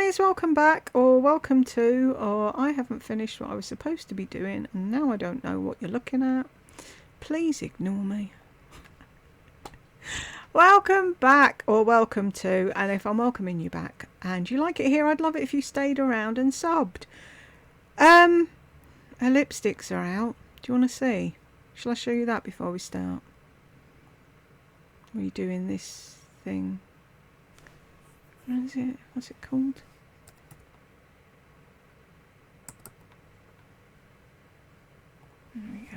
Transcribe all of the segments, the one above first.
guys, welcome back, or welcome to, or I haven't finished what I was supposed to be doing and now I don't know what you're looking at. Please ignore me. Welcome back, or welcome to, and if I'm welcoming you back and you like it here, I'd love it if you stayed around and subbed. Her lipsticks are out. Do you want to see? Shall I show you that before we start? Are you doing this thing? What is it? What's it called? There we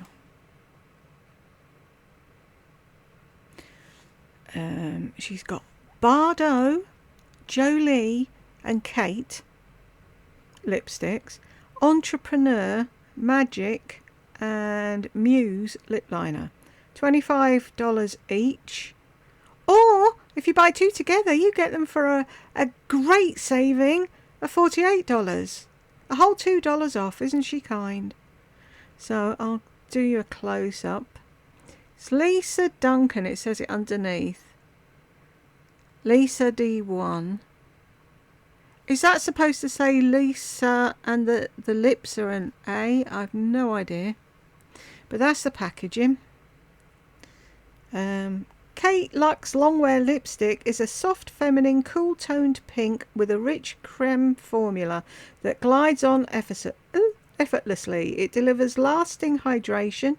go. She's got Bardo, Jolie and Kate lipsticks, Entrepreneur, Magic and Muse lip liner. $25 each. Or if you buy two together, you get them for a great saving of $48. A whole $2 off. Isn't she kind? So I'll do you a close-up. It's Lisa Duncan. It says it underneath. Lisa D1. Is that supposed to say Lisa and the lips are an A? I've no idea. But that's the packaging. Kate Luxe Longwear Lipstick is a soft, feminine, cool-toned pink with a rich creme formula that glides on effortlessly. It delivers lasting hydration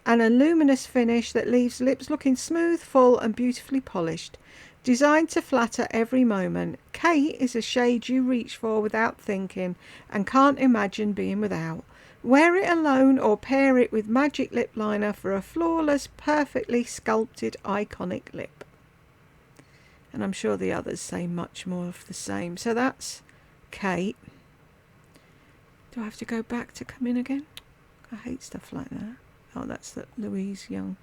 and a luminous finish that leaves lips looking smooth, full and beautifully polished. Designed to flatter every moment, Kate is a shade you reach for without thinking and can't imagine being without. Wear it alone or pair it with Magic Lip Liner for a flawless, perfectly sculpted, iconic lip. And I'm sure the others say much more of the same. So that's Kate. Do I have to go back to come in again? I hate stuff like that. Oh, that's the Louise Young.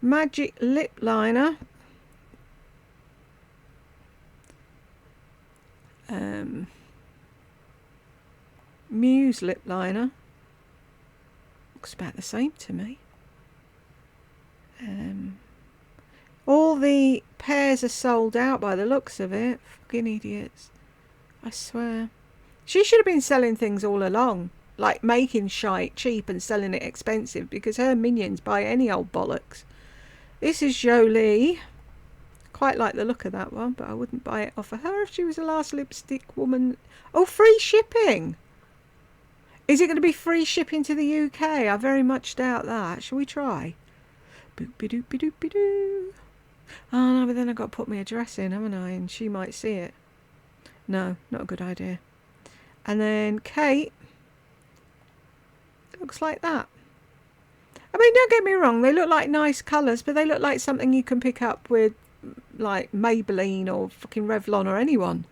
Magic Lip Liner. Muse Lip Liner. Looks about the same to me. All the pairs are sold out by the looks of it. Fucking idiots. I swear. She should have been selling things all along. Like making shite cheap and selling it expensive, because her minions buy any old bollocks. This is Jolie. Quite like the look of that one, but I wouldn't buy it off of her if she was the last lipstick woman. Oh, free shipping! Is it going to be free shipping to the UK? I very much doubt that. Shall we try? Boop-be-doop-be-doop-be-doo. Oh no, but then I've got to put my address in, haven't I? And she might see it. No, not a good idea. And then Kate. It looks like that. I mean, don't get me wrong. They look like nice colours, but they look like something you can pick up with like Maybelline or fucking Revlon or anyone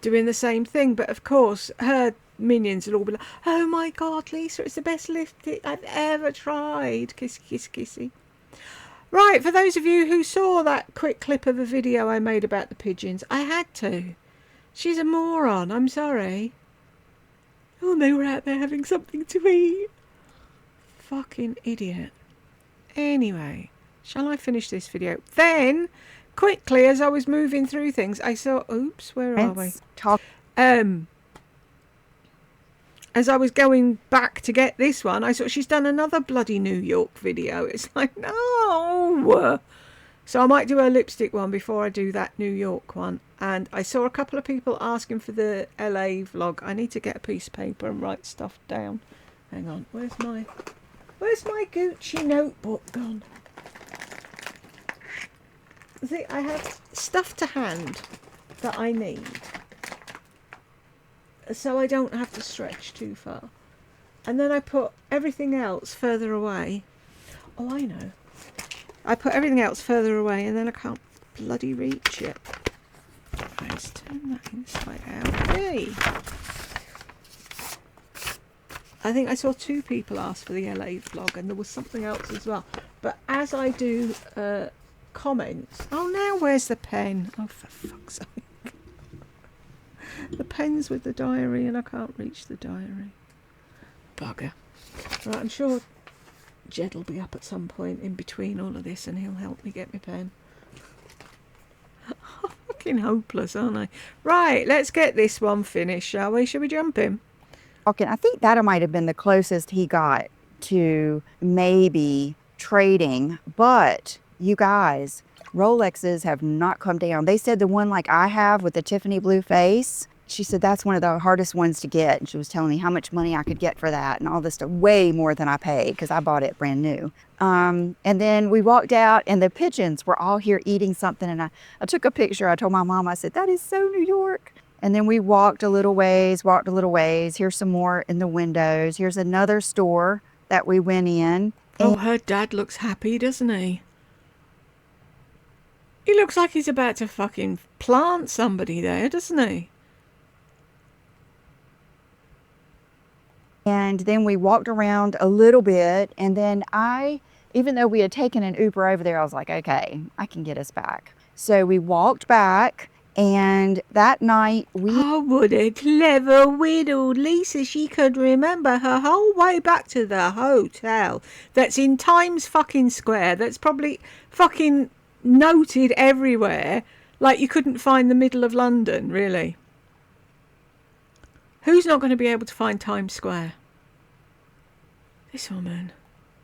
doing the same thing. But of course, her minions will all be like, oh my god, Lisa, it's the best lipstick I've ever tried. Kiss, kiss, kissy. Right, for those of you who saw that quick clip of a video I made about the pigeons, I had to. She's a moron, I'm sorry. Oh, and they were out there having something to eat. Fucking idiot. Anyway, shall I finish this video? Then, quickly, as I was moving through things, I saw... Oops, where are we? As I was going back to get this one, I saw she's done another bloody New York video. It's like, no! So I might do a lipstick one before I do that New York one. And I saw a couple of people asking for the LA vlog. I need to get a piece of paper and write stuff down. Hang on, where's my Gucci notebook gone? See, I have stuff to hand that I need, so I don't have to stretch too far. And then I put everything else further away. Oh, I know. I put everything else further away and then I can't bloody reach it. Let's turn that inside out. Yay! I think I saw 2 people ask for the LA vlog and there was something else as well. But as I do comments... Oh, now where's the pen? Oh, for fuck's sake. The pen's with the diary and I can't reach the diary. Bugger. Right, I'm sure Jed will be up at some point in between all of this and he'll help me get my pen. fucking hopeless, aren't they? Right, let's get this one finished, shall we? Shall we jump in? Okay, I think that might have been the closest he got to maybe trading, but you guys, Rolexes have not come down. They said the one like I have with the Tiffany blue face, she said that's one of the hardest ones to get. And she was telling me how much money I could get for that and all this stuff, way more than I paid because I bought it brand new. And then we walked out and the pigeons were all here eating something. And I took a picture. I told my mom, I said, that is so New York. And then we walked a little ways. Here's some more in the windows. Here's another store that we went in. Oh, her dad looks happy, doesn't he? He looks like he's about to fucking plant somebody there, doesn't he? And then we walked around a little bit. And then even though we had taken an Uber over there, I was like, okay, I can get us back. So we walked back. And that night Oh, what a clever widow. Lisa, she could remember her whole way back to the hotel that's in Times fucking Square, that's probably fucking noted everywhere, like you couldn't find the middle of London, really. Who's not going to be able to find Times Square? This woman.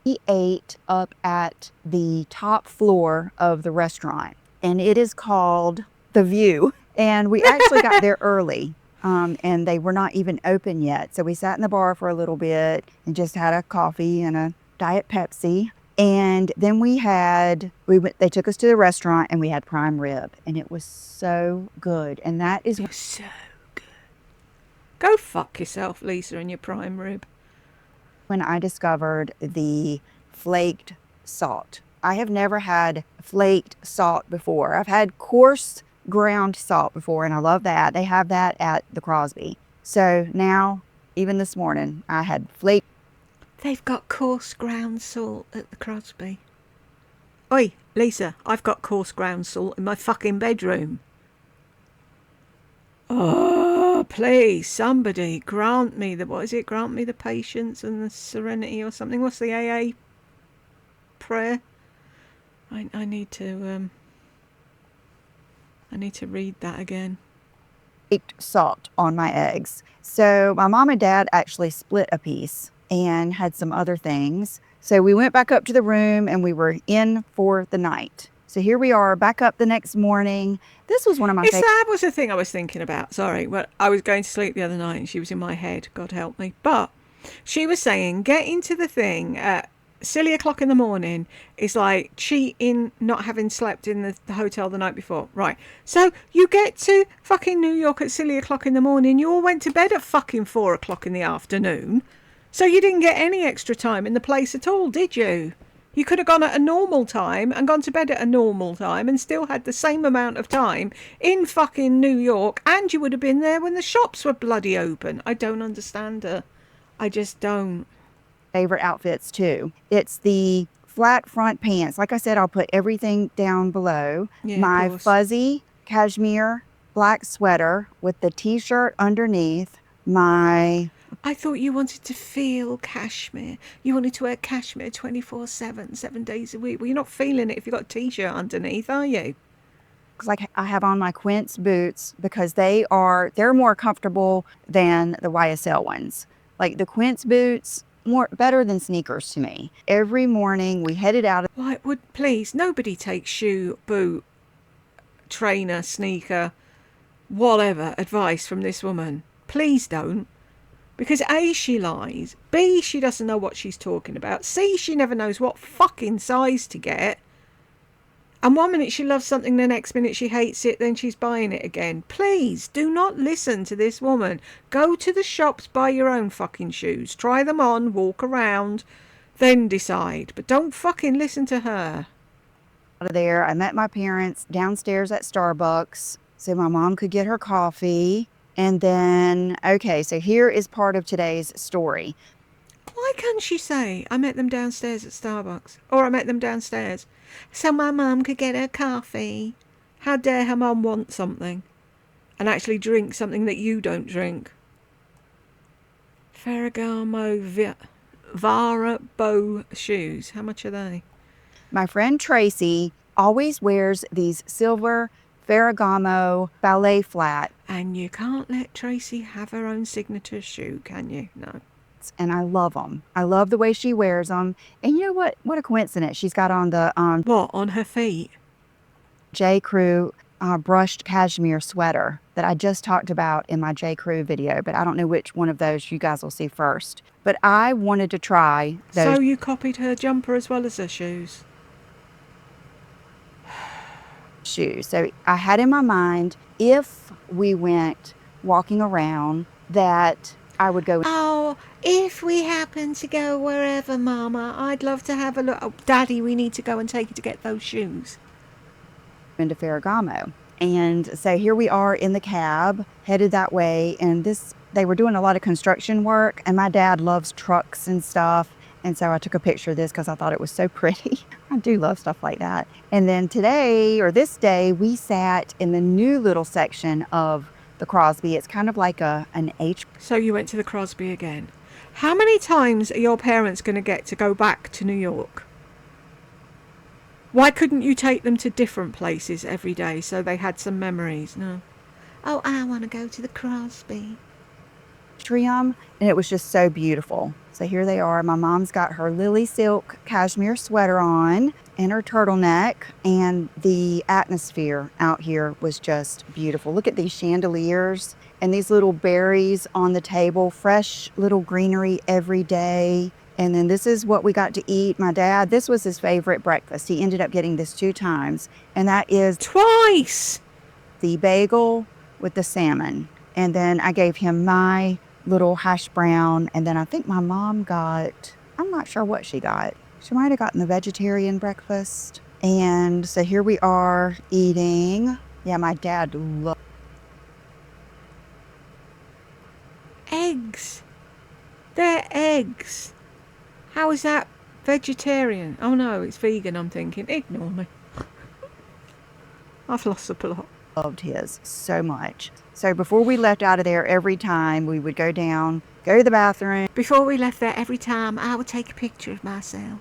We ate up at the top floor of the restaurant, and it is called The View. And we actually got there early, and they were not even open yet. So we sat in the bar for a little bit and just had a coffee and a Diet Pepsi. And then they took us to the restaurant and we had prime rib, and it was so good. And that is so good. Go fuck yourself, Lisa, and your prime rib. When I discovered the flaked salt. I have never had flaked salt before. I've had coarse ground salt before, and I love that. They have that at the Crosby. So now, even this morning, I had flaked. They've got coarse ground salt at the Crosby. Oi, Lisa, I've got coarse ground salt in my fucking bedroom. Oh, please, somebody grant me grant me the patience and the serenity or something. What's the AA prayer? I need to read that again. Flaked salt on my eggs. So my mom and dad actually split a piece and had some other things. So we went back up to the room and we were in for the night. So here we are back up the next morning. This was one of my favorites. That was the thing I was thinking about. Sorry. Well, I was going to sleep the other night and she was in my head. God help me. But she was saying, get into the thing at silly o'clock in the morning is like cheating, not having slept in the hotel the night before. Right. So you get to fucking New York at silly o'clock in the morning. You all went to bed at fucking 4 o'clock in the afternoon. So you didn't get any extra time in the place at all, did you? You could have gone at a normal time and gone to bed at a normal time and still had the same amount of time in fucking New York, and you would have been there when the shops were bloody open. I don't understand her. I just don't. Favorite outfits too. It's the flat front pants. Like I said, I'll put everything down below. Yeah, my fuzzy cashmere black sweater with the t-shirt underneath. I thought you wanted to feel cashmere. You wanted to wear cashmere 24/7, 7 days a week. Well, you're not feeling it if you've got a t-shirt underneath, are you? Like I have on my Quince boots because they're more comfortable than the YSL ones. Like the Quince boots, better than sneakers to me. Every morning we headed out. Like, please, nobody takes shoe, boot, trainer, sneaker, whatever advice from this woman. Please don't. Because A, she lies. B, she doesn't know what she's talking about. C, she never knows what fucking size to get. And one minute she loves something, the next minute she hates it, then she's buying it again. Please, do not listen to this woman. Go to the shops, buy your own fucking shoes. Try them on, walk around, then decide. But don't fucking listen to her. Out of there, I met my parents downstairs at Starbucks so my mom could get her coffee. And then, okay, so here is part of today's story. Why can't she say, I met them downstairs at Starbucks? Or I met them downstairs so my mum could get her coffee? How dare her mum want something and actually drink something that you don't drink? Ferragamo Varabo shoes. How much are they? My friend Tracy always wears these silver Ferragamo ballet flat. And you can't let Tracy have her own signature shoe, can you? No. And I love them. I love the way she wears them. And you know what? What a coincidence. She's got on the What, on her feet? J. Crew brushed cashmere sweater that I just talked about in my J. Crew video, but I don't know which one of those you guys will see first. But I wanted to try those So you copied her jumper as well as her shoes? shoes. So I had in my mind, if we went walking around, that I would go. Oh, if we happen to go wherever, Mama, I'd love to have a look. Oh, Daddy, we need to go and take you to get those shoes. Into Ferragamo. And so here we are in the cab, headed that way. And they were doing a lot of construction work. And my dad loves trucks and stuff. And so I took a picture of this because I thought it was so pretty. I do love stuff like that. And then this day, we sat in the new little section of the Crosby. It's kind of like an H. So you went to the Crosby again. How many times are your parents going to get to go back to New York? Why couldn't you take them to different places every day so they had some memories? No. Oh, I want to go to the Crosby. And it was just so beautiful. So here they are. My mom's got her lily silk cashmere sweater on and her turtleneck, and the atmosphere out here was just beautiful. Look at these chandeliers and these little berries on the table, fresh little greenery every day. And then this is what we got to eat. My dad, this was his favorite breakfast. He ended up getting this 2 times, and that is twice the bagel with the salmon. And then I gave him my little hash brown, and then I think my mom got, I'm not sure what she got. She might have gotten the vegetarian breakfast. And so here we are eating. Yeah, my dad loved eggs. They're eggs. How is that vegetarian? Oh no, it's vegan, I'm thinking. Ignore me. I've lost the plot. Loved his so much. So before we left out of there, every time we would go down, go to the bathroom. Before we left there, every time I would take a picture of myself.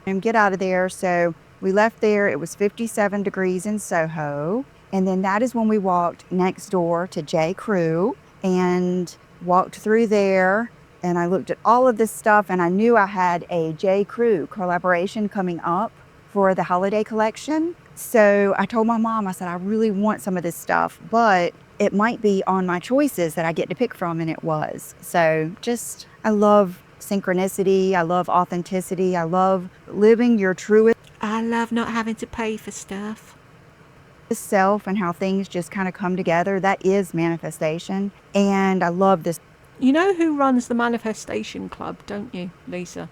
And get out of there. So we left there. It was 57 degrees in Soho. And then that is when we walked next door to J. Crew and walked through there. And I looked at all of this stuff, and I knew I had a J. Crew collaboration coming up for the holiday collection. So I told my mom, I said, I really want some of this stuff, but it might be on my choices that I get to pick from, and it was. So I love synchronicity. I love authenticity. I love living your truest I love not having to pay for stuff. self and how things just kind of come together. That is manifestation. And I love this. You know who runs the Manifestation Club, don't you, Lisa?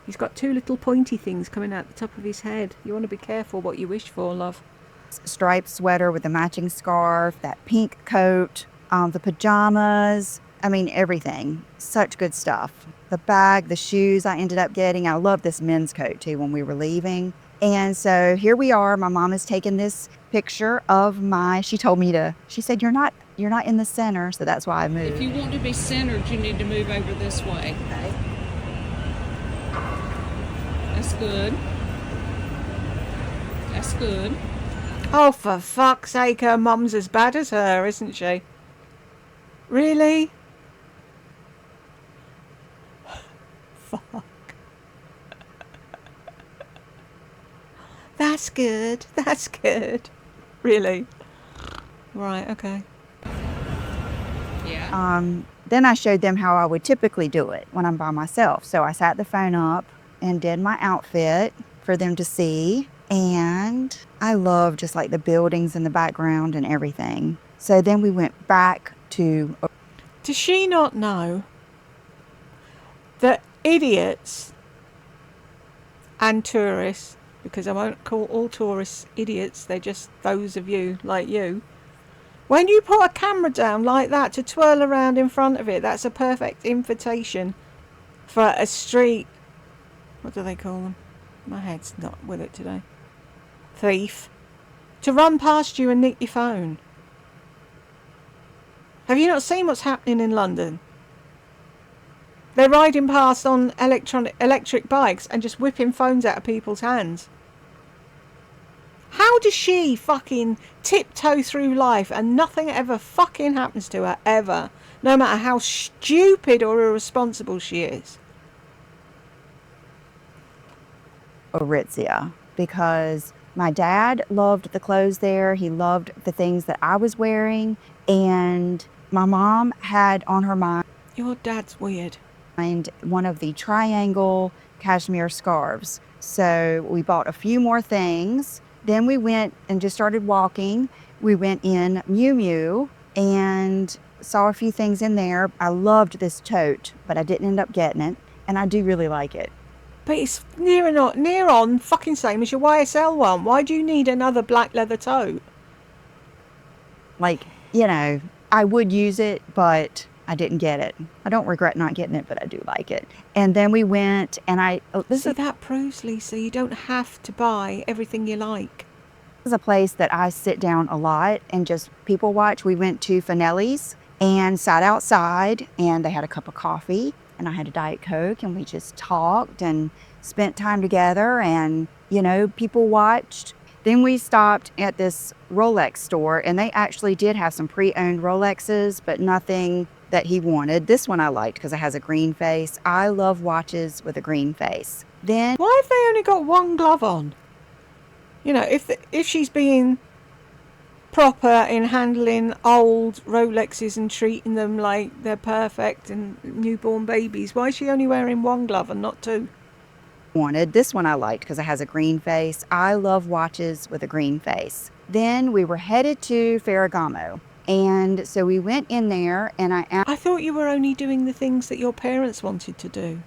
He's got 2 little pointy things coming out the top of his head. You want to be careful what you wish for, love. Striped sweater with the matching scarf, that pink coat, the pajamas. I mean, everything. Such good stuff. The bag, the shoes I ended up getting. I love this men's coat too when we were leaving. And so here we are. My mom has taken this picture of she told me she said, you're not in the center, so that's why I moved. If you want to be centered, you need to move over this way. Okay. That's good. That's good. Oh, for fuck's sake, her mum's as bad as her, isn't she? Really? Fuck. That's good. That's good. Really? Right, okay. Yeah. Then I showed them how I would typically do it when I'm by myself. So I sat the phone up and did my outfit for them to see. And I love just like the buildings in the background and everything. So then we went back to... Does she not know that idiots and tourists, because I won't call all tourists idiots, they're just those of you like you, when you put a camera down like that to twirl around in front of it, that's a perfect invitation for a street, what do they call them? My head's not with it today. Thief. To run past you and nick your phone. Have you not seen what's happening in London? They're riding past on electric bikes and just whipping phones out of people's hands. How does she fucking tiptoe through life and nothing ever fucking happens to her, ever? No matter how stupid or irresponsible she is. Aritzia, because my dad loved the clothes there. He loved the things that I was wearing. And my mom had on her mind Your dad's weird. one of the triangle cashmere scarves. So we bought a few more things. Then we went and just started walking. We went in Miu Miu and saw a few things in there. I loved this tote, but I didn't end up getting it. And I do really like it. But it's near on fucking same as your YSL one. Why do you need another black leather tote? Like, you know, I would use it, but I didn't get it. I don't regret not getting it, but I do like it. And then we went and that proves, Lisa, you don't have to buy everything you like. This is a place that I sit down a lot and just people watch. We went to Finelli's and sat outside and they had a cup of coffee and I had a Diet Coke and we just talked and spent time together and, you know, people watched. Then we stopped at this Rolex store and they actually did have some pre-owned Rolexes, but nothing that he wanted. This one I liked because it has a green face. I love watches with a green face. Then why have they only got one glove on? You know, if she's being proper in handling old Rolexes and treating them like they're perfect and newborn babies, why is she only wearing one glove and not two? Wanted. This one I liked because it has a green face. I love watches with a green face. Then we were headed to Ferragamo. And so we went in there and I thought you were only doing the things that your parents wanted to do.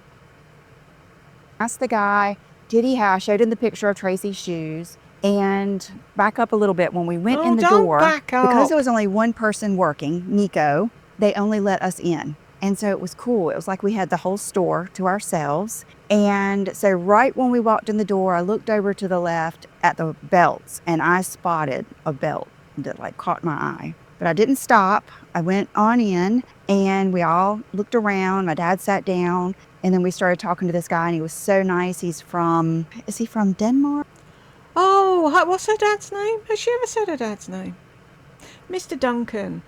Asked the guy, I showed him the picture of Tracy's shoes. And back up a little bit, when we went in the door, because there was only one person working, Nico, they only let us in. And so it was cool. It was like we had the whole store to ourselves. And so right when we walked in the door, I looked over to the left at the belts and I spotted a belt that like caught my eye. But I didn't stop. I went on in and we all looked around. My dad sat down and then we started talking to this guy and he was so nice. Is he from Denmark? Oh, what's her dad's name? Has she ever said her dad's name? Mr. Duncan,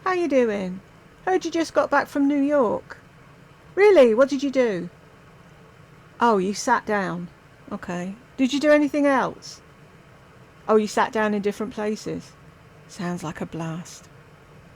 how you doing? Heard you just got back from New York. Really? What did you do? Oh, you sat down. Okay. Did you do anything else? Oh, you sat down in different places. Sounds like a blast.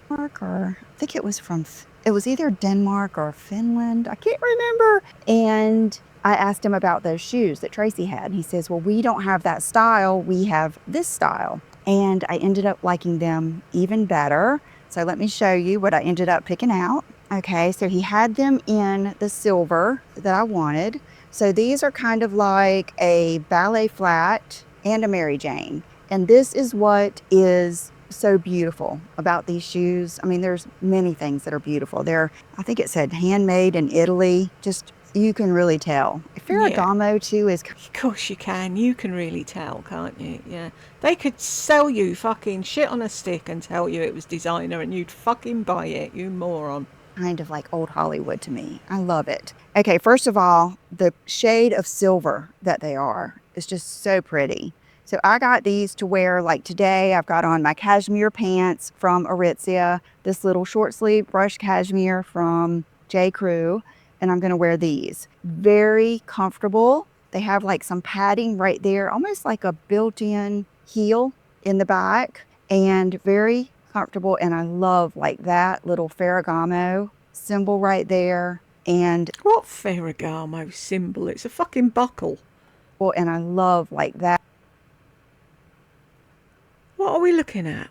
Or I think it was either Denmark or Finland. I can't remember. And I asked him about those shoes that Tracy had. And he says, well, we don't have that style. We have this style. And I ended up liking them even better. So let me show you what I ended up picking out. Okay, so he had them in the silver that I wanted. So these are kind of like a ballet flat and a Mary Jane. And this is what is so beautiful about these shoes. I mean, there's many things that are beautiful. I think it said handmade in Italy. Just, you can really tell. Ferragamo too is... Of course you can. You can really tell, can't you? Yeah. They could sell you fucking shit on a stick and tell you it was designer and you'd fucking buy it, you moron. Kind of like old Hollywood to me. I love it. Okay, first of all, the shade of silver that they are is just so pretty. So I got these to wear like today. I've got on my cashmere pants from Aritzia, this little short sleeve brush cashmere from J. Crew, and I'm gonna wear these. Very comfortable. They have like some padding right there, almost like a built-in heel in the back, and very comfortable. And I love like that little Ferragamo symbol right there. And what Ferragamo symbol? It's a fucking buckle. Well, and I love like that. What are we looking at?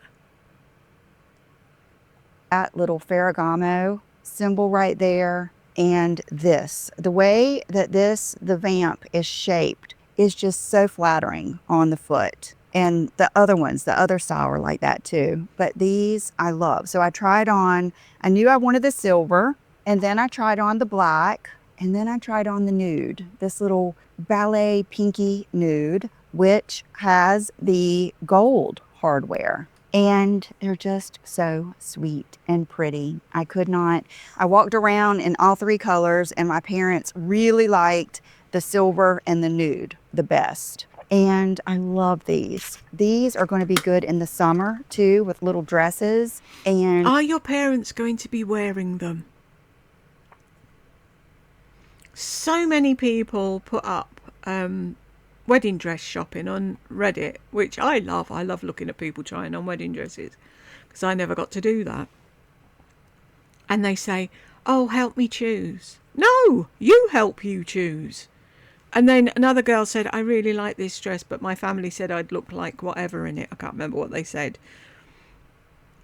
That little Ferragamo symbol right there. And this, the way that the vamp is shaped is just so flattering on the foot. And the other ones, the other style are like that too. But these I love. So I tried on, I knew I wanted the silver, and then I tried on the black, and then I tried on the nude, this little ballet pinky nude, which has the gold hardware. And they're just so sweet and pretty. I walked around in all three colors, and my parents really liked the silver and the nude the best. And I love these. These are going to be good in the summer too, with little dresses. And Are your parents going to be wearing them? So many people put up wedding dress shopping on Reddit, which I love. I love looking at people trying on wedding dresses because I never got to do that. And they say, oh, help me choose. No, you help you choose. And then another girl said, I really like this dress, but my family said I'd look like whatever in it. I can't remember what they said.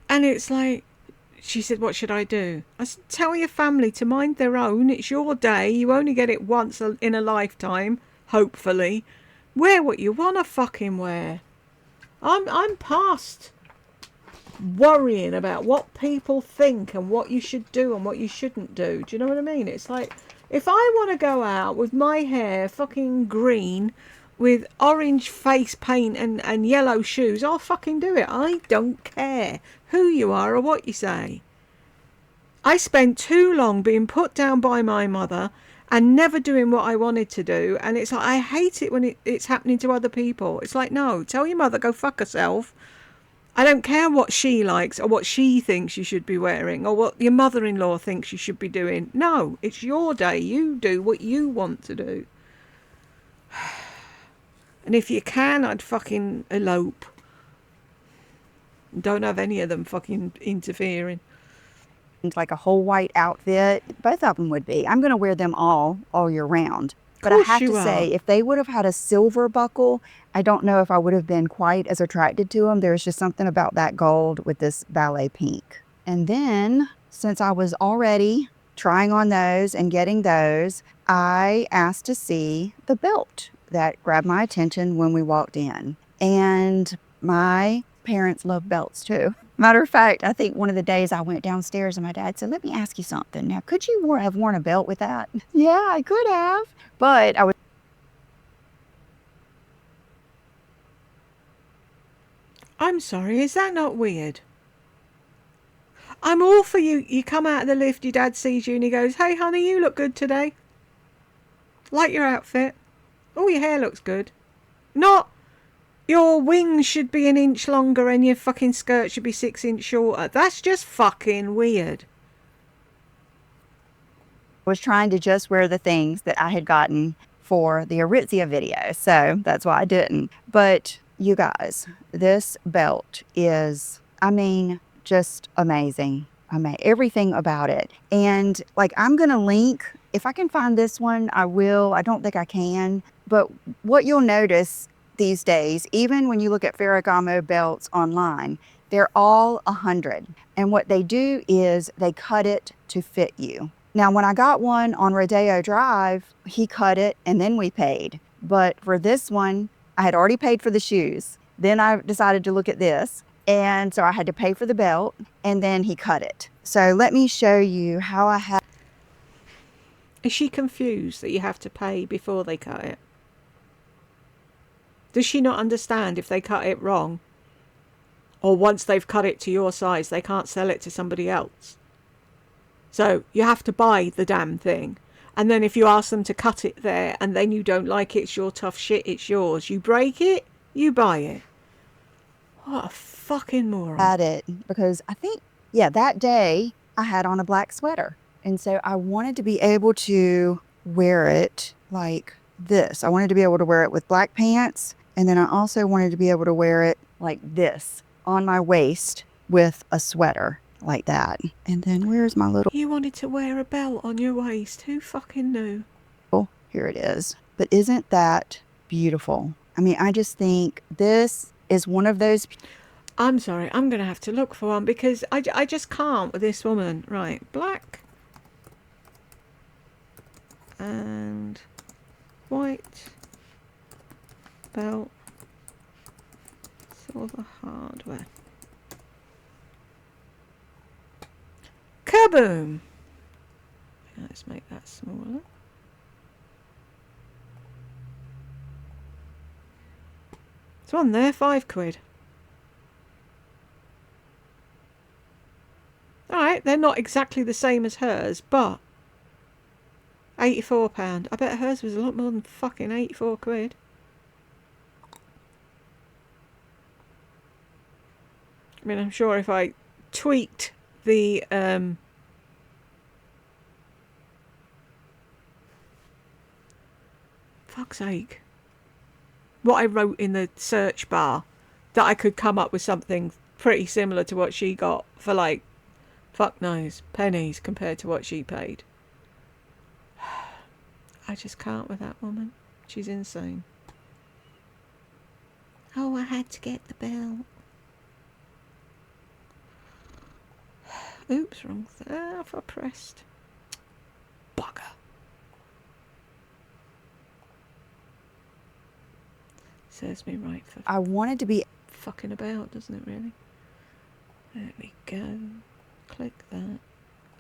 And it's like, she said, what should I do? I said, tell your family to mind their own. It's your day. You only get it once in a lifetime, hopefully. Wear what you want to fucking wear. I'm past worrying about what people think and what you should do and what you shouldn't do. Do you know what I mean? It's like, if I want to go out with my hair fucking green with orange face paint and yellow shoes, I'll fucking do it. I don't care who you are or what you say. I spent too long being put down by my mother and never doing what I wanted to do. And it's like, I hate it when it's happening to other people. It's like, no, tell your mother, go fuck herself. I don't care what she likes or what she thinks you should be wearing or what your mother-in-law thinks you should be doing. No, it's your day. You do what you want to do. And if you can, I'd fucking elope. Don't have any of them fucking interfering. like a whole white outfit, both of them would be. I'm going to wear them all year round. But I have to say, if they would have had a silver buckle, I don't know if I would have been quite as attracted to them. There's just something about that gold with this ballet pink. And then, since I was already trying on those and getting those, I asked to see the belt that grabbed my attention when we walked in. And my parents love belts too. Matter of fact, I think one of the days I went downstairs and my dad said, let me ask you something. Now, could you have worn a belt with that? Yeah, I could have. But I was... I'm sorry, is that not weird? I'm all for you. You come out of the lift, your dad sees you and he goes, hey honey, you look good today. Like your outfit. Oh, your hair looks good. Not, your wings should be an inch longer and your fucking skirt should be 6 inches shorter. That's just fucking weird. was trying to just wear the things that I had gotten for the Aritzia video. So that's why I didn't. But you guys, this belt is, I mean, just amazing. Everything about it. And like, I'm going to link, if I can find this one, I will. I don't think I can. But what you'll notice these days, even when you look at Ferragamo belts online, they're all 100. And what they do is they cut it to fit you. Now, when I got one on Rodeo Drive, he cut it and then we paid. But for this one, I had already paid for the shoes. Then I decided to look at this. And so I had to pay for the belt and then he cut it. So let me show you how I have. Is she confused that you have to pay before they cut it? Does she not understand if they cut it wrong? Or once they've cut it to your size, they can't sell it to somebody else? So you have to buy the damn thing. And then if you ask them to cut it there and then you don't like it, it's your tough shit, it's yours. You break it, you buy it. What a fucking moron. At it because I think, yeah, that day I had on a black sweater. And so I wanted to be able to wear it like this. I wanted to be able to wear it with black pants. And then I also wanted to be able to wear it like this on my waist with a sweater like that. And then where's my little... You wanted to wear a belt on your waist. Who fucking knew? Oh, here it is. But isn't that beautiful? I mean, I just think this is one of those... I'm sorry, I'm going to have to look for one because I just can't with this woman. Right, black and white belt, silver hardware. Kaboom! Let's make that smaller. It's on there, £5. Alright, they're not exactly the same as hers, but £84. I bet hers was a lot more than fucking £84. I mean, I'm sure if I tweaked the fuck's sake, what I wrote in the search bar, that I could come up with something pretty similar to what she got for, like, fuck knows, pennies compared to what she paid. I just can't with that woman. She's insane. Oh, I had to get the belt. Oops, wrong thing. I pressed. Bugger. Serves me right for I wanted to be fucking about, doesn't it, really? There we go. Click that.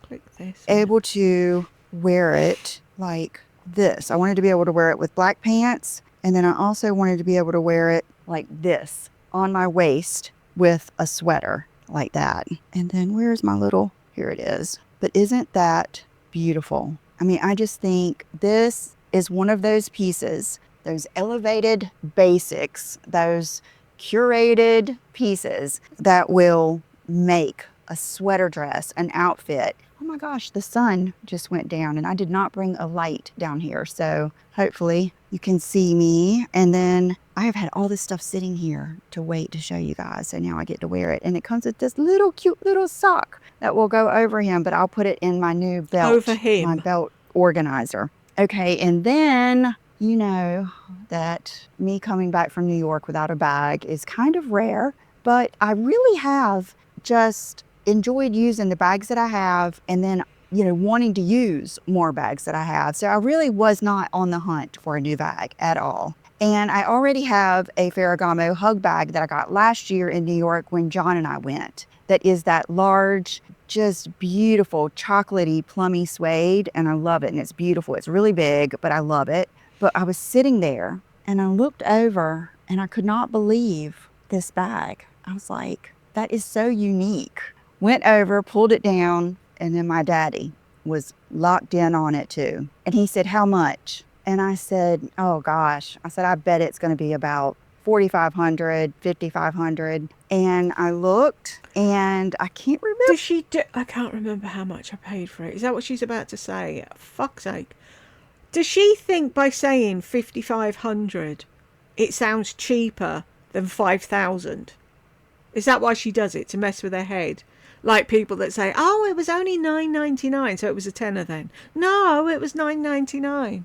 Click this. able to wear it like this. I wanted to be able to wear it with black pants, and then I also wanted to be able to wear it like this on my waist with a sweater like that. And then where's my little, here it is. But isn't that beautiful? I mean, I just think this is one of those pieces, those elevated basics, those curated pieces that will make a sweater dress, an outfit. Oh my gosh, the sun just went down and I did not bring a light down here. So hopefully you can see me. And then I have had all this stuff sitting here to wait to show you guys. So now I get to wear it. And it comes with this little cute little sock that will go over him, but I'll put it in my new belt. Over him. My belt organizer. Okay, and then you know that me coming back from New York without a bag is kind of rare, but I really have just enjoyed using the bags that I have, and then, you know, wanting to use more bags that I have. So I really was not on the hunt for a new bag at all. And I already have a Ferragamo hug bag that I got last year in New York when John and I went. That is that large, just beautiful, chocolatey, plummy suede. And I love it. And it's beautiful. It's really big, but I love it. But I was sitting there and I looked over and I could not believe this bag. I was like, that is so unique. Went over, pulled it down, and then my daddy was locked in on it too. And he said, how much? And I said, oh gosh. I said, I bet it's going to be about $4,500, $5,500. And I looked and I can't remember. Does she do? I can't remember how much I paid for it. Is that what she's about to say? Fuck's sake. Does she think by saying 5,500 it sounds cheaper than 5,000? Is that why she does it, to mess with her head? Like people that say, oh, it was only $9.99, so it was a tenner then. No, it was $9.99.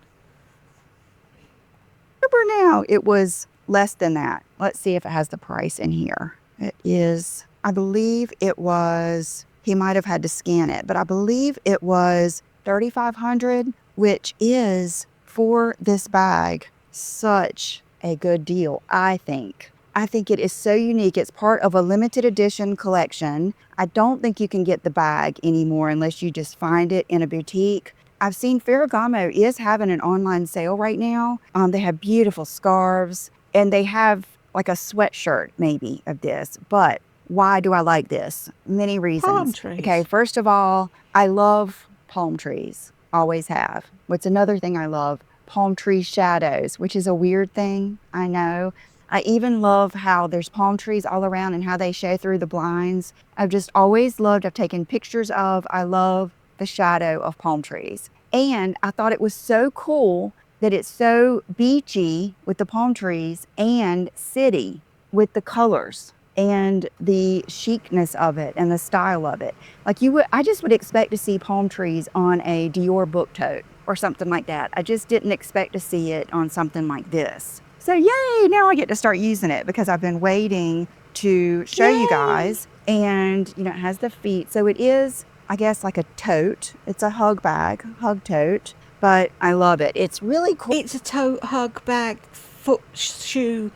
Remember now, it was less than that. Let's see if it has the price in here. It is, I believe it was, he might have had to scan it, but I believe it was $3,500, which is, for this bag, such a good deal, I think. I think it is so unique. It's part of a limited edition collection. I don't think you can get the bag anymore unless you just find it in a boutique. I've seen Ferragamo is having an online sale right now. They have beautiful scarves and they have like a sweatshirt maybe of this. But why do I like this? Many reasons. Palm trees. Okay, first of all, I love palm trees. Always have. What's another thing I love? Palm tree shadows, which is a weird thing, I know. I even love how there's palm trees all around and how they show through the blinds. I've just always loved, I've taken pictures of, I love the shadow of palm trees. And I thought it was so cool that it's so beachy with the palm trees and city with the colors and the chicness of it and the style of it. Like I just would expect to see palm trees on a Dior book tote or something like that. I just didn't expect to see it on something like this. So yay, now I get to start using it because I've been waiting to show you guys. And, you know, it has the feet. So it is, I guess, like a tote. It's a hug bag, hug tote, but I love it. It's really cool. It's a tote, hug, bag, foot, shoe,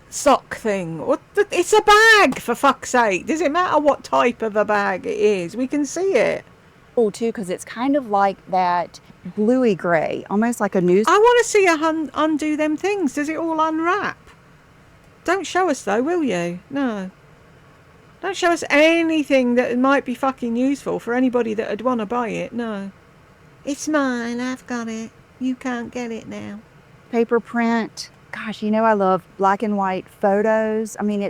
sock thing. It's a bag, for fuck's sake. Does it matter what type of a bag it is? We can see it. Cool too, because it's kind of like that bluey gray, almost like a news. I want to see her undo them things. Does it all unwrap? Don't show us though, will you? No. Don't show us anything that might be fucking useful for anybody that would want to buy it. No. It's mine. I've got it. You can't get it now. Paper print. Gosh, you know I love black and white photos. I mean,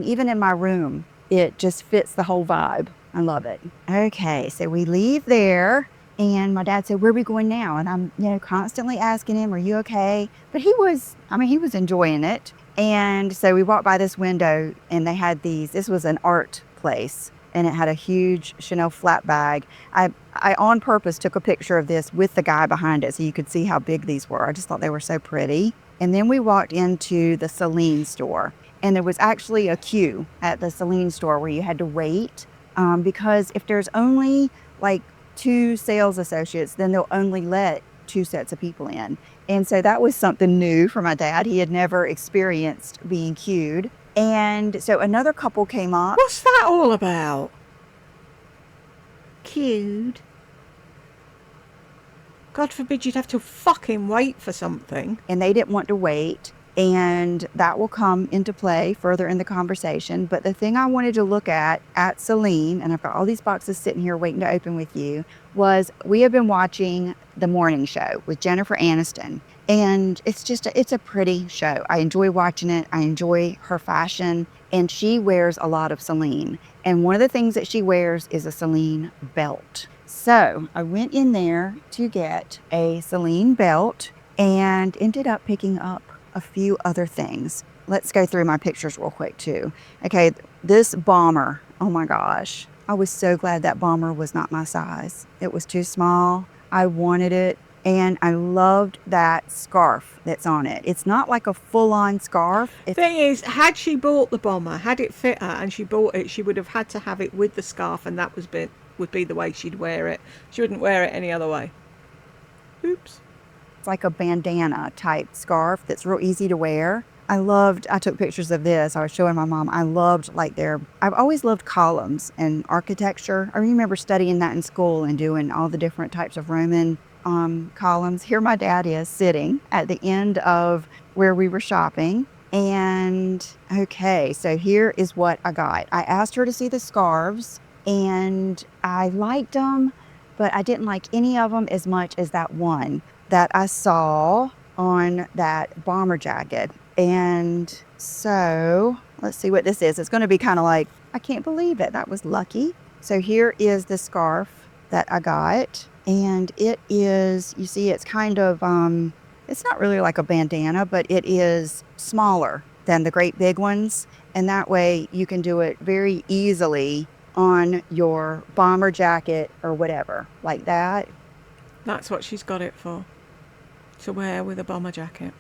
even in my room, it just fits the whole vibe. I love it. Okay, so we leave there. And my dad said, where are we going now? And I'm, constantly asking him, are you okay? But he was enjoying it. And so we walked by this window and they had this was an art place and it had a huge Chanel flat bag. I on purpose took a picture of this with the guy behind it so you could see how big these were. I just thought they were so pretty. And then we walked into the Celine store and there was actually a queue at the Celine store where you had to wait because if there's only like 2 sales associates, then they'll only let 2 sets of people in. And so that was something new for my dad. He had never experienced being queued. And so another couple came up. What's that all about? Queued? God forbid you'd have to fucking wait for something. And they didn't want to wait. And that will come into play further in the conversation. But the thing I wanted to look at Celine, and I've got all these boxes sitting here waiting to open with you, was we have been watching The Morning Show with Jennifer Aniston. And it's a pretty show. I enjoy watching it. I enjoy her fashion. And she wears a lot of Celine. And one of the things that she wears is a Celine belt. So I went in there to get a Celine belt and ended up picking up a few other things. Let's go through my pictures real quick too. Okay, this bomber, oh my gosh. I was so glad that bomber was not my size. It was too small. I wanted it. And I loved that scarf that's on it. It's not like a full-on scarf. Thing is, had she bought the bomber, had it fit her and she bought it, she would have had to have it with the scarf and that would be the way she'd wear it. She wouldn't wear it any other way. Oops. It's like a bandana type scarf that's real easy to wear. I took pictures of this. I was showing my mom. I've always loved columns and architecture. I remember studying that in school and doing all the different types of Roman columns. Here my dad is sitting at the end of where we were shopping. And okay, so here is what I got. I asked her to see the scarves and I liked them, but I didn't like any of them as much as that one that I saw on that bomber jacket. And so let's see what this is. It's going to be kind of like, I can't believe it. That was lucky. So here is the scarf that I got. And it is, you see, it's kind of, it's not really like a bandana, but it is smaller than the great big ones. And that way you can do it very easily on your bomber jacket or whatever, like that. That's what she's got it for. To wear with a bomber jacket.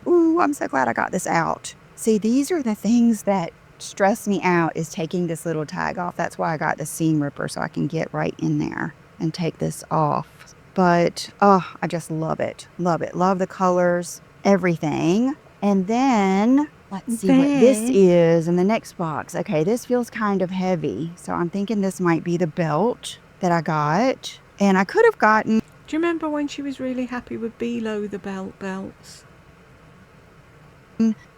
Ooh, I'm so glad I got this out. See, these are the things that stress me out, is taking this little tag off. That's why I got the seam ripper, so I can get right in there and take this off. But, I just love it. Love it. Love the colors, everything. And then, let's see what this is in the next box. Okay, this feels kind of heavy. So I'm thinking this might be the belt that I got. And I could have gotten... Do you remember when she was really happy with below the belt belts?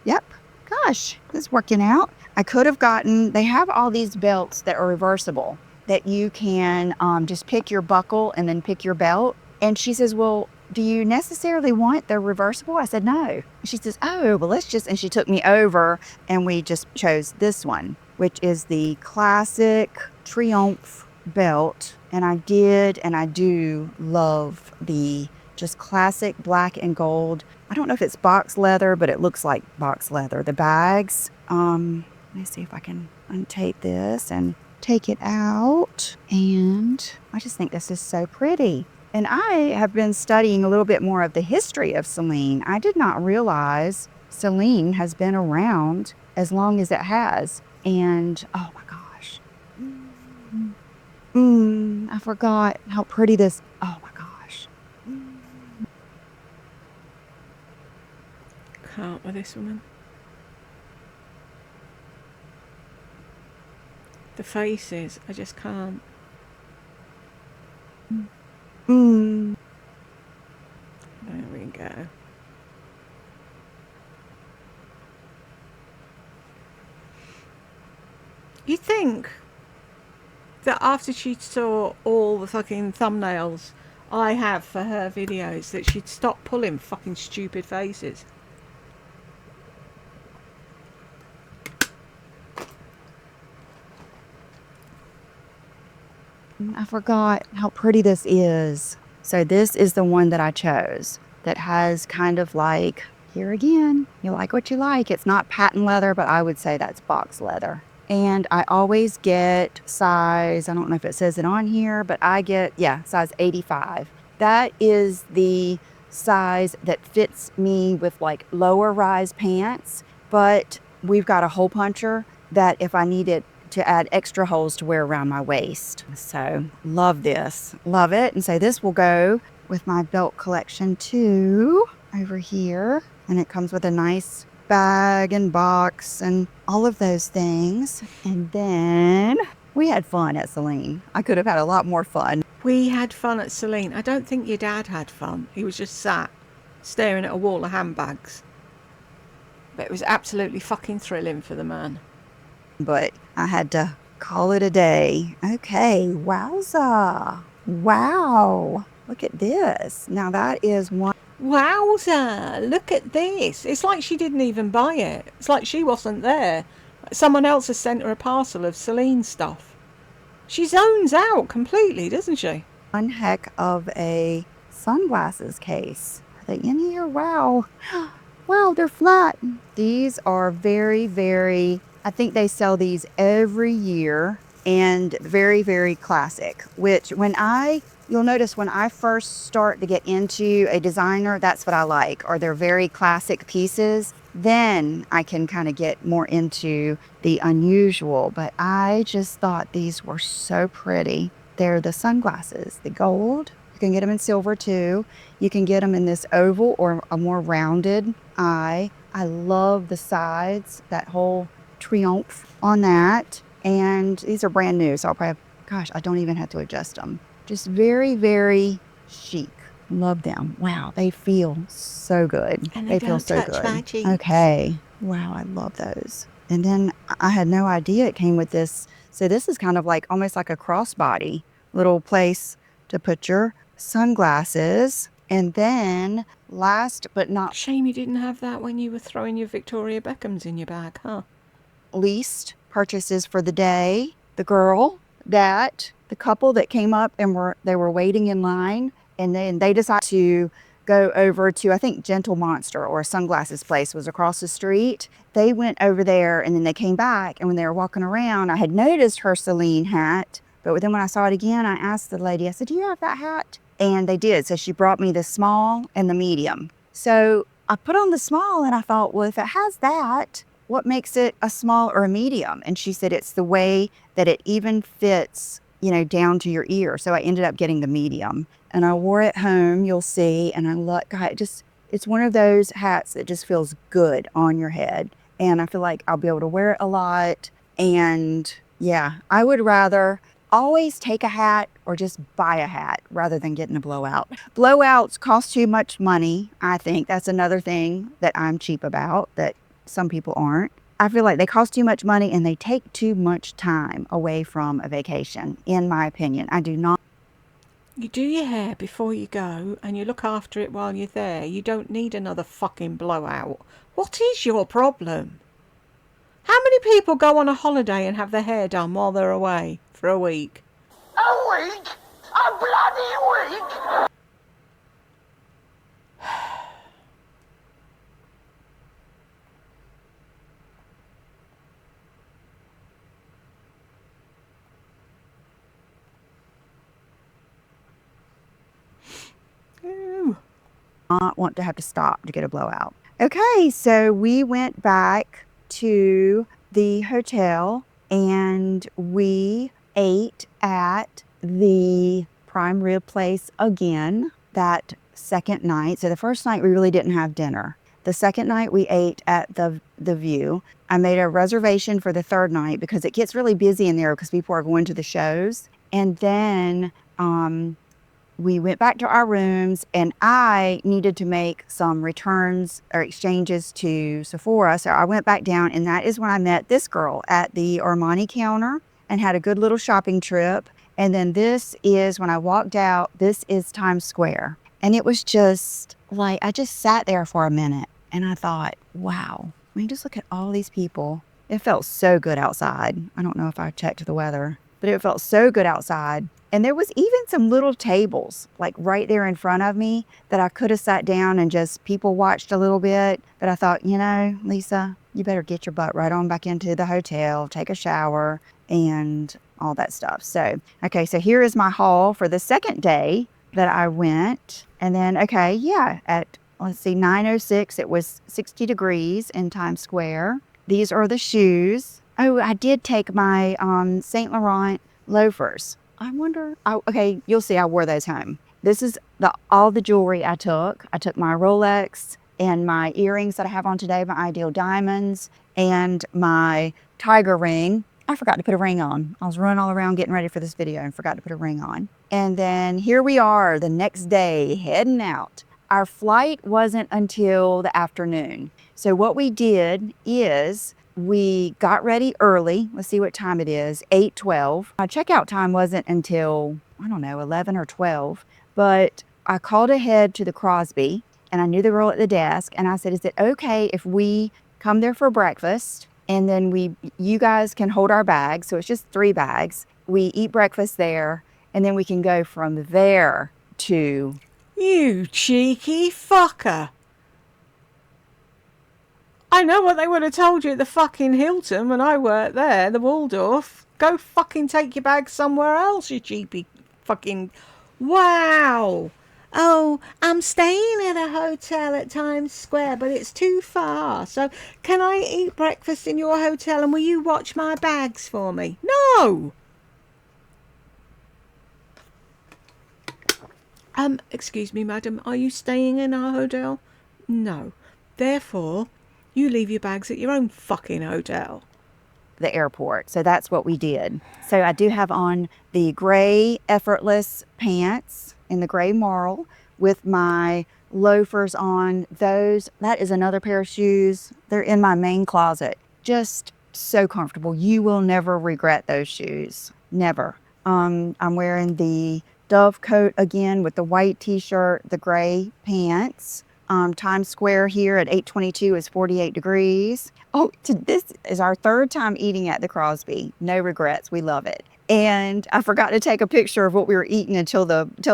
Yep. Gosh, this is working out. I could have gotten... They have all these belts that are reversible, that you can just pick your buckle and then pick your belt. And she says, well, do you necessarily want the reversible? I said, no. She says, oh, well, let's just... And she took me over and we just chose this one, which is the classic Triomphe belt. And I do love the just classic black and gold. I don't know if it's box leather, but it looks like box leather. The bags, let me see if I can untape this and take it out. And I just think this is so pretty. And I have been studying a little bit more of the history of Celine. I did not realize Celine has been around as long as it has. And oh my gosh. I forgot how pretty this, oh my gosh. Can't with this woman. The faces, I just can't. There we go. You'd think that after she saw all the fucking thumbnails I have for her videos, that she'd stop pulling fucking stupid faces. I forgot how pretty this is. So this is the one that I chose that has kind of like, here again, you like what you like. It's not patent leather, but I would say that's box leather. And I always get size, I don't know if it says it on here, but I get, yeah, size 85. That is the size that fits me with like lower rise pants, but we've got a hole puncher that if I needed to add extra holes to wear around my waist. So love this, love it. And so this will go with my belt collection too, over here. And it comes with a nice bag and box and all of those things. And then we had fun at Celine. I could have had a lot more fun. We had fun at Celine. I don't think your dad had fun. He was just sat staring at a wall of handbags. But it was absolutely fucking thrilling for the man. But I had to call it a day. Okay, wowza. Wow, look at this. Now that is one. Wowza, look at this. It's like she didn't even buy it. It's like she wasn't there. Someone else has sent her a parcel of Celine stuff. She zones out completely, doesn't she? One heck of a sunglasses case. Are they in here? Wow. Wow, they're flat. These are very, very, I think they sell these every year, and very, very classic, which you'll notice when I first start to get into a designer, that's what I like, or they're very classic pieces. Then I can kind of get more into the unusual, but I just thought these were so pretty. They're the sunglasses, the gold. You can get them in silver too. You can get them in this oval or a more rounded eye. I love the sides, that whole triomphe on that. And these are brand new, so I'll probably, gosh, I don't even have to adjust them. Just very, very chic. Love them. Wow, they feel so good. And they feel don't so touch good. my cheeks. Okay. Wow, I love those. And then I had no idea it came with this. So this is kind of like almost like a crossbody little place to put your sunglasses. And then last but not Shame you didn't have that when you were throwing your Victoria Beckhams in your bag, huh? least purchases for the day, the couple that came up and they were waiting in line, and then they decided to go over to, I think Gentle Monster or a sunglasses place was across the street. They went over there and then they came back, and when they were walking around, I had noticed her Celine hat, but then when I saw it again, I asked the lady, I said, do you have that hat? And they did. So she brought me the small and the medium. So I put on the small and I thought, well, if it has that, what makes it a small or a medium? And she said it's the way that it even fits, down to your ear. So I ended up getting the medium, and I wore it home, you'll see. And I love, God, it's one of those hats that just feels good on your head. And I feel like I'll be able to wear it a lot. And yeah, I would rather always take a hat or just buy a hat rather than getting a blowout. Blowouts cost too much money. I think that's another thing that I'm cheap about, that some people aren't. I feel like they cost too much money and they take too much time away from a vacation, in my opinion. I do not. You do your hair before you go and you look after it while you're there. You don't need another fucking blowout. What is your problem? How many people go on a holiday and have their hair done while they're away for a week? A week? A bloody week? Not want to have to stop to get a blowout. Okay, so we went back to the hotel and we ate at the prime rib place again that second night. So the first night we really didn't have dinner. The second night we ate at the View. I made a reservation for the third night because it gets really busy in there because people are going to the shows. And then we went back to our rooms, and I needed to make some returns or exchanges to Sephora. So I went back down, and that is when I met this girl at the Armani counter and had a good little shopping trip. And then this is when I walked out. This is Times Square. And it was just like, I just sat there for a minute and I thought, wow, I mean, just look at all these people. It felt so good outside. I don't know if I checked the weather, but it felt so good outside. And there was even some little tables like right there in front of me that I could have sat down and just people watched a little bit. But I thought, you know, Lisa, you better get your butt right on back into the hotel, take a shower and all that stuff. So, okay, so here is my haul for the second day that I went. And then, okay, yeah, at, let's see, 9:06, it was 60 degrees in Times Square. These are the shoes. Oh, I did take my Saint Laurent loafers. I wonder, okay, you'll see I wore those home. This is all the jewelry I took. I took my Rolex and my earrings that I have on today, my Ideal Diamonds, and my tiger ring. I forgot to put a ring on. I was running all around getting ready for this video and forgot to put a ring on. And then here we are the next day heading out. Our flight wasn't until the afternoon. So what we did is we got ready early. Let's see what time it is, 8:12. My checkout time wasn't until, I don't know, 11 or 12. But I called ahead to the Crosby and I knew the girl at the desk. And I said, is it okay if we come there for breakfast? And then you guys can hold our bags. So it's just 3 bags. We eat breakfast there. And then we can go from there to... You cheeky fucker. I know what they would have told you at the fucking Hilton when I worked there, the Waldorf. Go fucking take your bag somewhere else, you cheapy fucking... Wow. Oh, I'm staying at a hotel at Times Square, but it's too far. So can I eat breakfast in your hotel and will you watch my bags for me? No. Excuse me, madam, are you staying in our hotel? No. Therefore, you leave your bags at your own fucking hotel. The airport. So that's what we did. So I do have on the gray effortless pants in the gray marl with my loafers on. Those, that is another pair of shoes. They're in my main closet. Just so comfortable. You will never regret those shoes. Never. I'm wearing the Dove coat again with the white t-shirt, the gray pants. Times Square here at 8:22 is 48 degrees. Oh, this is our 3rd time eating at the Crosby. No regrets. We love it. And I forgot to take a picture of what we were eating until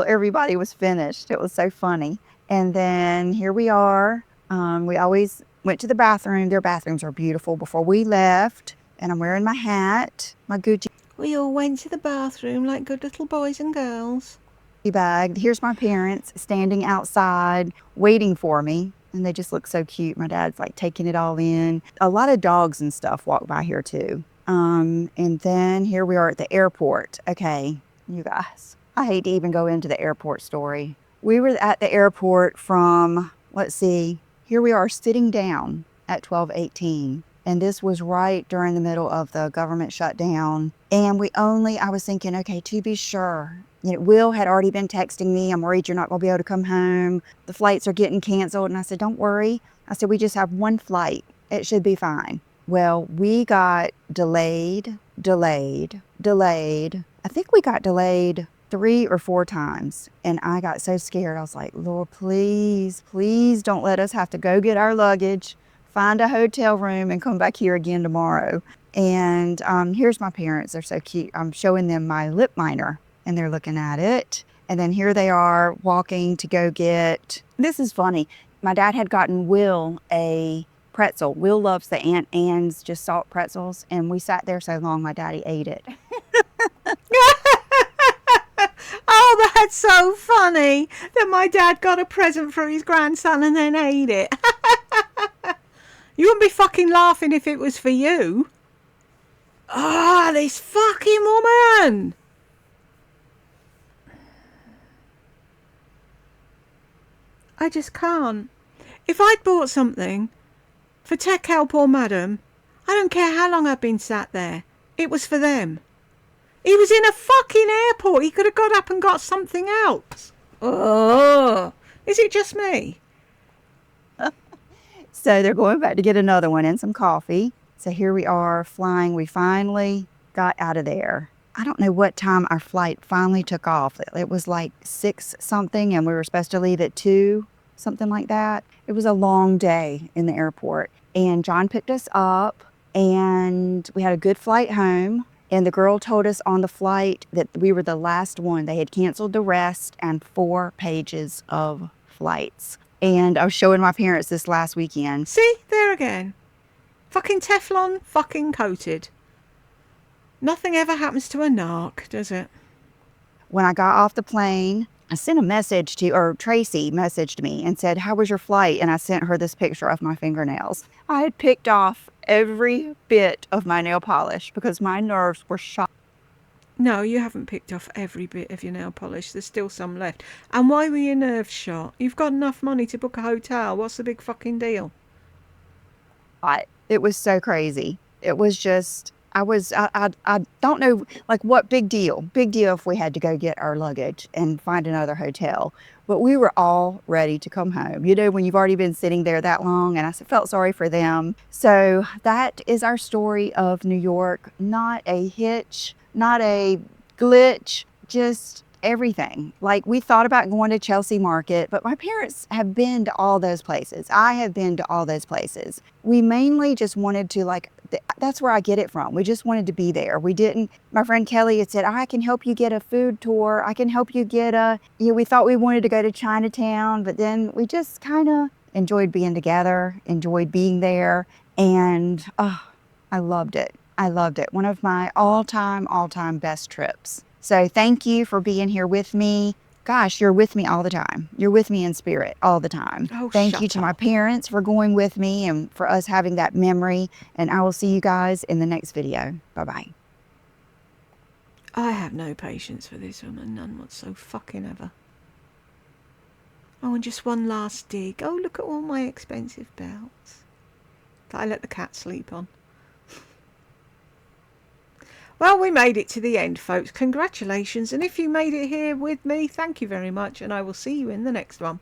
everybody was finished. It was so funny. And then here we are. We always went to the bathroom. Their bathrooms are beautiful before we left. And I'm wearing my hat, my Gucci We all went to the bathroom like good little boys and girls. bag. Here's my parents standing outside waiting for me. And they just look so cute. My dad's like taking it all in. A lot of dogs and stuff walk by here too. And then here we are at the airport. Okay, you guys, I hate to even go into the airport story. We were at the airport from, let's see, here we are sitting down at 12:18. And this was right during the middle of the government shutdown. And I was thinking, okay, to be sure, you know, Will had already been texting me. I'm worried you're not going to be able to come home. The flights are getting canceled. And I said, don't worry. I said, we just have 1 flight. It should be fine. Well, we got delayed. I think we got delayed 3 or 4 times. And I got so scared. I was like, Lord, please don't let us have to go get our luggage, find a hotel room, and come back here again tomorrow. And here's my parents. They're so cute. I'm showing them my lip liner, and they're looking at it. And then here they are walking to go get, this is funny. My dad had gotten Will a pretzel. Will loves the Aunt Anne's just salt pretzels. And we sat there so long, my daddy ate it. Oh, that's so funny that my dad got a present for his grandson and then ate it. You wouldn't be fucking laughing if it was for you. Ah, this fucking woman. I just can't. If I'd bought something for Tech Help or Madam, I don't care how long I've been sat there. It was for them. He was in a fucking airport. He could have got up and got something else. Oh, is it just me? So they're going back to get another one and some coffee. So here we are flying. We finally got out of there. I don't know what time our flight finally took off. It was like 6 something and we were supposed to leave at 2, something like that. It was a long day in the airport. And John picked us up and we had a good flight home. And the girl told us on the flight that we were the last one. They had canceled the rest and 4 pages of flights. And I was showing my parents this last weekend. See, there again. Fucking Teflon, fucking coated. Nothing ever happens to a narc, does it? When I got off the plane, I sent a message to, or Tracy messaged me and said, "How was your flight?" And I sent her this picture of my fingernails. I had picked off every bit of my nail polish because my nerves were shot. No, you haven't picked off every bit of your nail polish. There's still some left. And why were your nerves shot? You've got enough money to book a hotel. What's the big fucking deal? It was so crazy. It was just, I don't know, like what big deal if we had to go get our luggage and find another hotel. But we were all ready to come home. You know, when you've already been sitting there that long, and I felt sorry for them. So that is our story of New York. Not a hitch, not a glitch, just everything. Like, we thought about going to Chelsea Market, but my parents have been to all those places. I have been to all those places. We mainly just wanted to, like, that's where I get it from. We just wanted to be there. We didn't, my friend Kelly had said, I can help you get a food tour. I can help you get we thought we wanted to go to Chinatown, but then we just kind of enjoyed being together, enjoyed being there. And I loved it. I loved it. One of my all-time best trips. So thank you for being here with me. Gosh, you're with me all the time. You're with me in spirit all the time. Oh, thank shut you to up. my parents for going with me and for us having that memory. And I will see you guys in the next video. Bye-bye. I have no patience for this woman. None whatsoever. Fucking ever. Oh, and just one last dig. Oh, look at all my expensive belts that I let the cat sleep on. Well, we made it to the end, folks. Congratulations. And if you made it here with me, thank you very much. And I will see you in the next one.